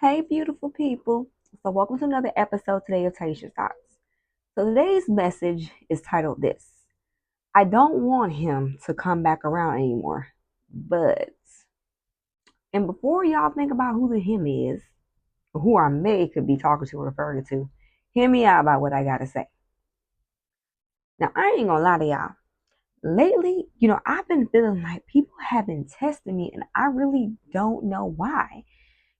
Hey, beautiful people. So, welcome to another episode today of Taisha Thoughts. So, today's message is titled this: I don't want him to come back around anymore. But, and before y'all think about who the him is, or who I may could be talking to or referring to, hear me out about what I got to say. Now, I ain't gonna lie to y'all. Lately, I've been feeling like people have been testing me, and I really don't know why.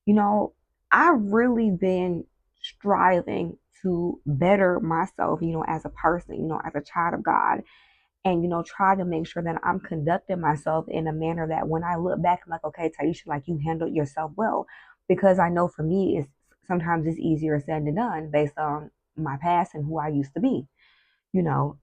You know, I've really been striving to better myself, as a person, as a child of God, and, try to make sure that I'm conducting myself in a manner that when I look back, I'm like, okay, Taisha, like you handled yourself well. Because I know for me, sometimes it's easier said than done based on my past and who I used to be, you know.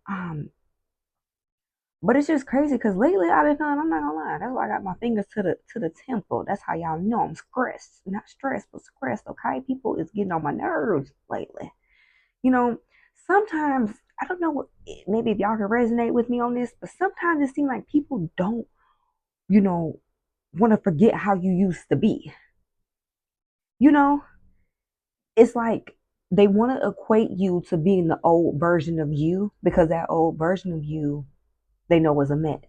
But it's just crazy because lately I've been feeling, I'm not gonna lie, that's why I got my fingers to the temple. That's how y'all know I'm stressed. Not stressed, but stressed, okay? People is getting on my nerves lately. You know, sometimes I don't know what maybe if y'all can resonate with me on this, but sometimes it seems like people don't, you know, want to forget how you used to be. You know, it's like they want to equate you to being the old version of you because that old version of you they know was a mess.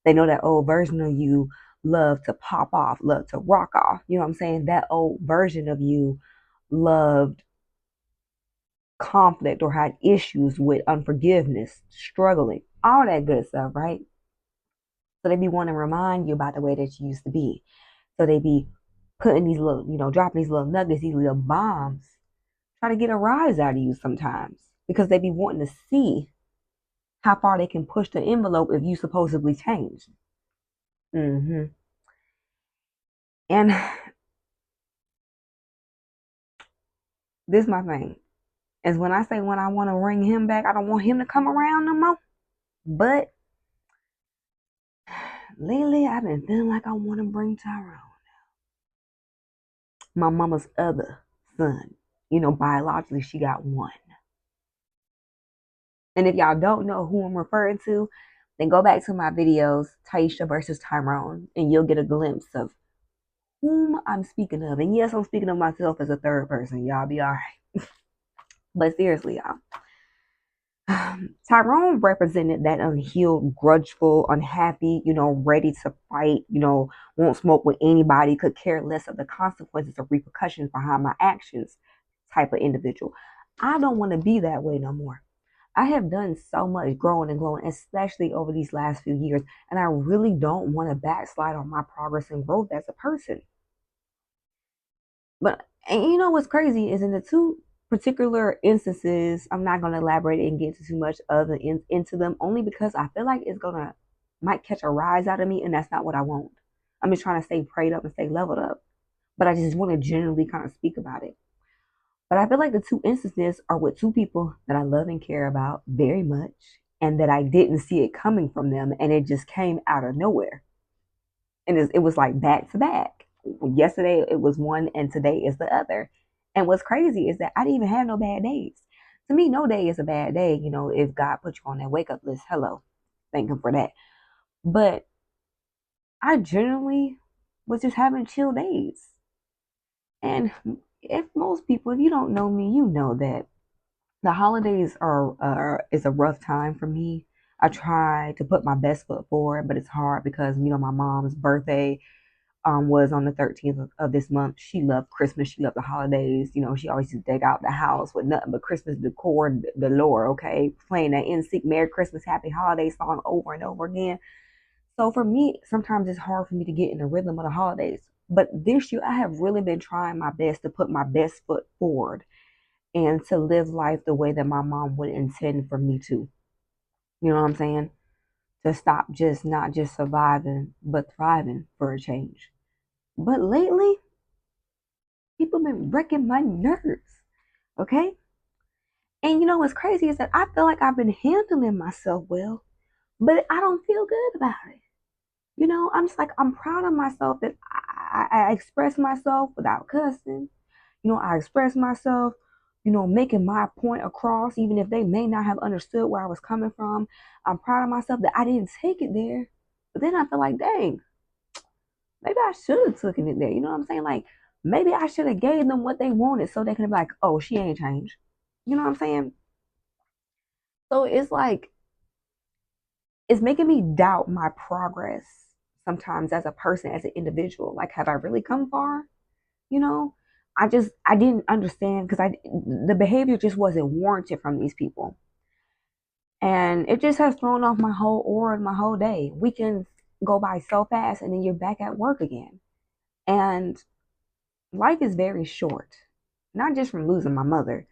They know that old version of you loved to pop off, loved to rock off. You know what I'm saying? That old version of you loved conflict or had issues with unforgiveness, struggling, all that good stuff, right? So they be wanting to remind you about the way that you used to be. So they be putting these little, dropping these little nuggets, these little bombs, try to get a rise out of you sometimes because they be wanting to see how far they can push the envelope if you supposedly change. hmm And this is my thing. Is when I say when I want to bring him back, I don't want him to come around no more. But lately, I've been feeling like I want to bring Tyrone, my mama's other son. Biologically, she got one. And if y'all don't know who I'm referring to, then go back to my videos, Taisha versus Tyrone, and you'll get a glimpse of whom I'm speaking of. And yes, I'm speaking of myself as a third person. Y'all be all right. But seriously, y'all, Tyrone represented that unhealed, grudgeful, unhappy, ready to fight, won't smoke with anybody, could care less of the consequences or repercussions behind my actions type of individual. I don't want to be that way no more. I have done so much growing and growing, especially over these last few years, and I really don't want to backslide on my progress and growth as a person. But and what's crazy is in the two particular instances, I'm not going to elaborate and get too much other into them, only because I feel like it's gonna might catch a rise out of me, and that's not what I want. I'm just trying to stay prayed up and stay leveled up, but I just want to generally kind of speak about it. But I feel like the two instances are with two people that I love and care about very much, and that I didn't see it coming from them, and it just came out of nowhere, and it was like back to back. Yesterday it was one, and today is the other. And what's crazy is that I didn't even have no bad days. To me, no day is a bad day. If God put you on that wake up list, hello, thank Him for that. But I generally was just having chill days. And if most people, if you don't know me, you know that the holidays are is a rough time for me. I try to put my best foot forward, but it's hard because my mom's birthday was on the 13th of this month. She loved Christmas. She loved the holidays. She always used to deck out the house with nothing but Christmas decor galore, okay? Playing that NSYNC Merry Christmas, Happy Holidays song over and over again. So for me, sometimes it's hard for me to get in the rhythm of the holidays. But this year, I have really been trying my best to put my best foot forward and to live life the way that my mom would intend for me to. You know what I'm saying? To stop just not just surviving, but thriving for a change. But lately, people been wrecking my nerves. Okay? And what's crazy is that I feel like I've been handling myself well, but I don't feel good about it. I'm just like, I'm proud of myself that I express myself without cussing. I express myself, making my point across, even if they may not have understood where I was coming from. I'm proud of myself that I didn't take it there. But then I feel like, dang, maybe I should have taken it there. You know what I'm saying? Like, Maybe I should have gave them what they wanted so they can be like, oh, she ain't changed. You know what I'm saying? So it's like it's making me doubt my progress sometimes as a person, as an individual. Like, have I really come far? You know, I didn't understand because I the behavior just wasn't warranted from these people, and it just has thrown off my whole aura, my whole day. Weekends go by so fast, and then you're back at work again, and life is very short. Not just from losing my mother,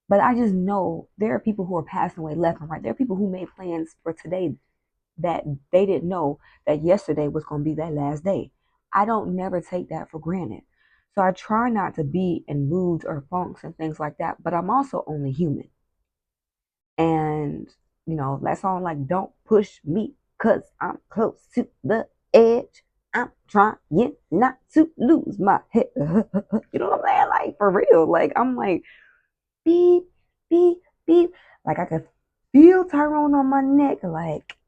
but I just know there are people who are passing away left and right. There are people who made plans for today that they didn't know that yesterday was going to be their last day. I don't never take that for granted. So I try not to be in moods or funks and things like that, but I'm also only human. And, that song like Don't Push Me Cause I'm close to the edge. I'm trying not to lose my head. You know what I'm saying? Like for real. Like I'm like beep, beep, beep. Like I could feel Tyrone on my neck. Like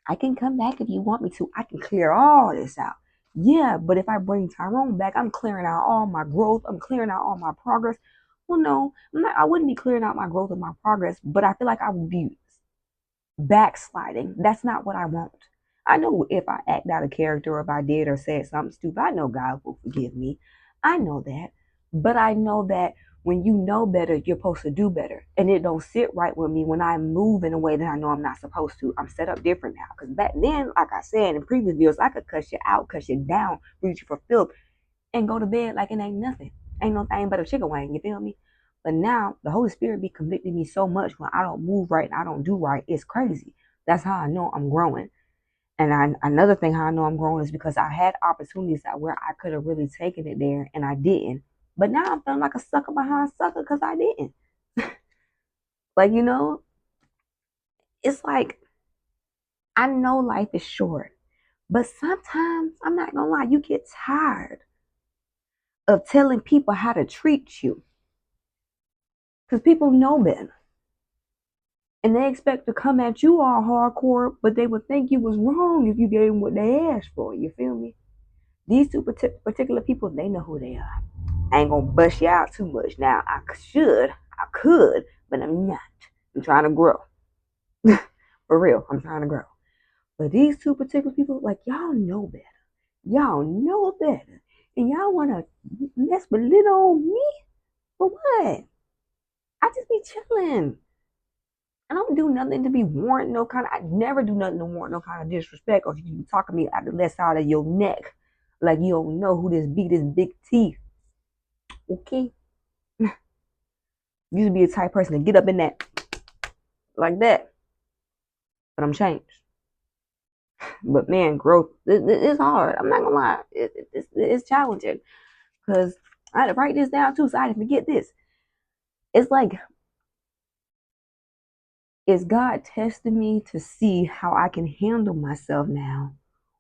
I can come back if you want me to. I can clear all this out. Yeah, but if I bring Tyrone back, I'm clearing out all my growth. I'm clearing out all my progress. Well, no, I'm not, I wouldn't be clearing out my growth and my progress, but I feel like I would be backsliding. That's not what I want. I know if I act out of character or if I did or said something stupid, I know God will forgive me. I know that. But I know that when you know better, you're supposed to do better. And it don't sit right with me when I move in a way that I know I'm not supposed to. I'm set up different now. Because back then, like I said in previous videos, I could cuss you out, cuss you down, reach you for filth, and go to bed like it ain't nothing. Ain't no thing but a chicken wing, you feel me? But now the Holy Spirit be convicting me so much when I don't move right and I don't do right. It's crazy. That's how I know I'm growing. And another thing how I know I'm growing is because I had opportunities that where I could have really taken it there and I didn't. But now I'm feeling like a sucker behind sucker because I didn't. Like, it's like I know life is short, but sometimes I'm not gonna lie, you get tired of telling people how to treat you because people know better. And they expect to come at you all hardcore, but they would think you was wrong if you gave them what they asked for. You feel me? These two particular people, they know who they are. I ain't gonna bust you out too much. Now I could, but I'm not. I'm trying to grow. For real, I'm trying to grow. But these two particular people, like y'all know better. Y'all know better, and y'all wanna mess with little old me for what? I just be chilling. I don't do nothing to be warrant no kind of. I never do nothing to warrant no kind of disrespect or you talking me out the left side of your neck, like you don't know who this big teeth. Okay, you used to be the type person to get up in that like that, but I'm changed. But man, growth it's hard. I'm not gonna lie, it's challenging because I had to write this down too, so I didn't forget this. It's like is God testing me to see how I can handle myself now,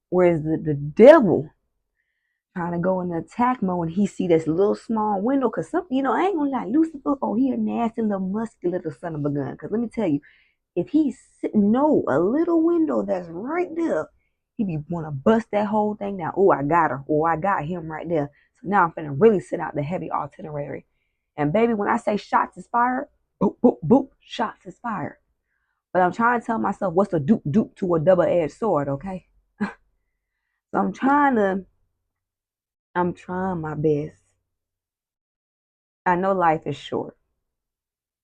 whereas the devil trying to go in the attack mode and he see this little small window because some I ain't gonna lie, Lucifer, oh he a nasty little musky little son of a gun. Because let me tell you, if he know a little window that's right there, he be wanna bust that whole thing down. Oh, I got her, or I got him right there. So now I'm finna really sit out the heavy artillery. And baby, when I say shots is fired, boop, boop, boop, shots is fired. But I'm trying to tell myself what's a doop doop to a double-edged sword, okay? So I'm trying my best. I know life is short.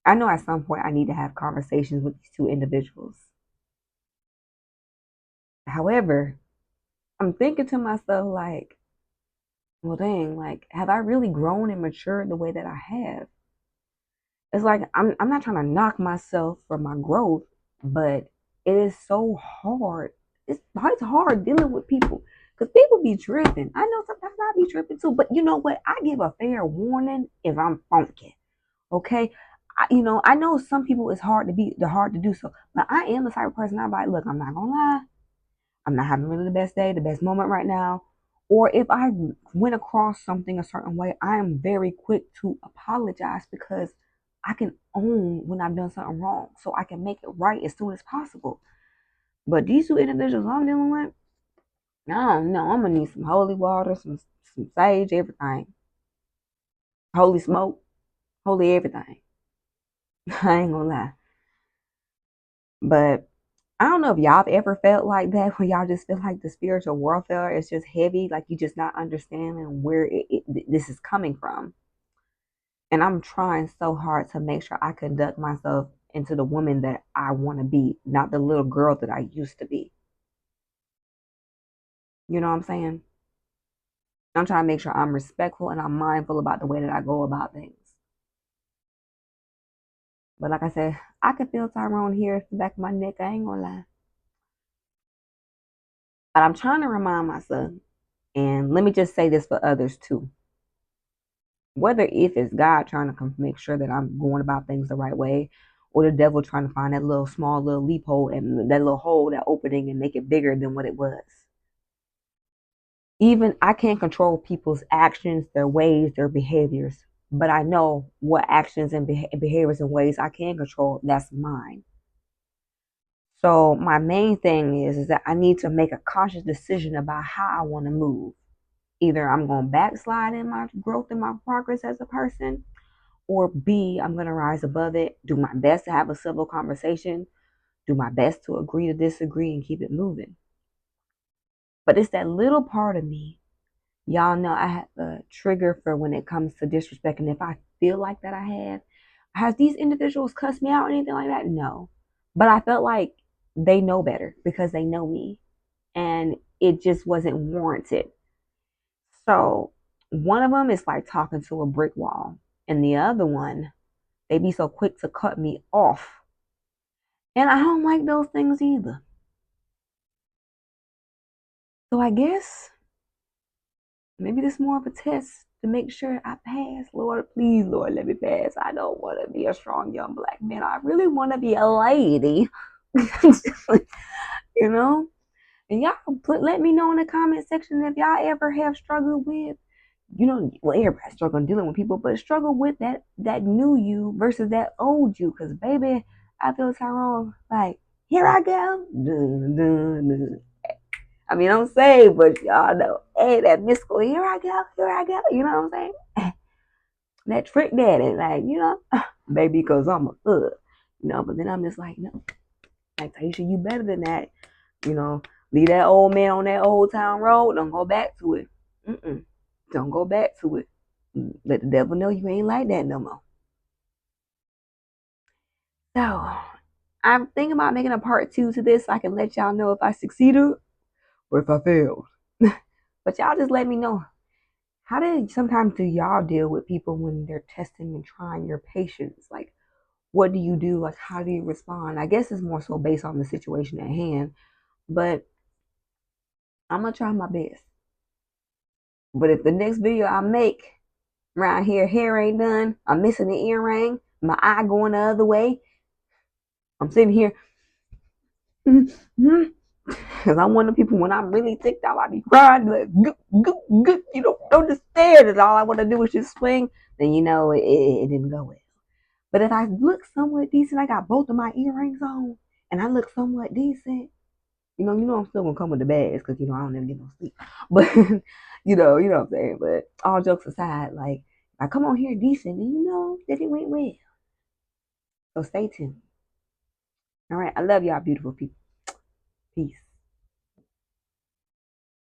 I know at some point I need to have conversations with these two individuals. However, I'm thinking to myself, like, well, dang, like, have I really grown and matured the way that I have? It's like I'm not trying to knock myself for my growth, but it is so hard. It's hard dealing with people because people be tripping. I know sometimes I be tripping too, but you know what? I give a fair warning if I'm funky. Okay. I know some people it's hard to do so, but I am the type of person I'm like, look, I'm not gonna lie, I'm not having really the best day, the best moment right now. Or if I went across something a certain way, I am very quick to apologize because I can own when I've done something wrong, so I can make it right as soon as possible. But these two individuals I'm dealing with, I don't know. I'm gonna need some holy water, some sage, everything. Holy smoke, holy everything. I ain't gonna lie. But I don't know if y'all have ever felt like that, where y'all just feel like the spiritual warfare is just heavy, like you just not understanding where this is coming from. And I'm trying so hard to make sure I conduct myself into the woman that I want to be, not the little girl that I used to be. You know what I'm saying? I'm trying to make sure I'm respectful and I'm mindful about the way that I go about things. But like I said, I can feel Tyrone here at the back of my neck. I ain't gonna lie. But I'm trying to remind myself, and let me just say this for others too. Whether if it's God trying to come make sure that I'm going about things the right way, or the devil trying to find that little small little loophole and that little hole, that opening, and make it bigger than what it was. Even I can't control people's actions, their ways, their behaviors, but I know what actions and behaviors and ways I can control. That's mine. So my main thing is that I need to make a conscious decision about how I want to move. Either I'm going to backslide in my growth and my progress as a person, or B, I'm going to rise above it, do my best to have a civil conversation, do my best to agree to disagree and keep it moving. But it's that little part of me. Y'all know I have a trigger for when it comes to disrespect. And if I feel like that, has these individuals cussed me out or anything like that? No. But I felt like they know better because they know me. And it just wasn't warranted. So one of them is like talking to a brick wall. And the other one, they be so quick to cut me off. And I don't like those things either. So I guess maybe this is more of a test to make sure I pass. Lord, please, Lord, let me pass. I don't want to be a strong young black man. I really want to be a lady. you know? And y'all let me know in the comment section if y'all ever have struggled with, well, everybody's struggling dealing with people, but struggle with that new you versus that old you. Cause baby, I feel Tyrone like, here I go. Dun, dun, dun. I mean, I'm saying, but y'all know, hey, that mystical, here I go, here I go. You know what I'm saying? That trick daddy, like, baby, because I'm a thug. But then I'm just like, no, like, Taisha, you better than that. You know, leave that old man on that old town road. Don't go back to it. Mm-mm. Don't go back to it. Let the devil know you ain't like that no more. So, I'm thinking about making a part 2 to this so I can let y'all know if I succeeded or if I failed. But y'all just let me know. Sometimes do y'all deal with people when they're testing and trying your patience? Like, what do you do? Like, how do you respond? I guess it's more so based on the situation at hand, but I'm gonna try my best. But if the next video I make around here, hair ain't done, I'm missing the earring, my eye going the other way, I'm sitting here, because I'm one of the people when I'm really ticked off, I be crying, like, you don't understand, and all I want to do is just swing, then it didn't go well. But if I look somewhat decent, I got both of my earrings on, and I look somewhat decent, I'm still gonna come with the bags because I don't ever get no sleep. But you know what I'm saying. But all jokes aside, like if I come on here decent, then that it went well. So stay tuned. All right, I love y'all, beautiful people. Peace.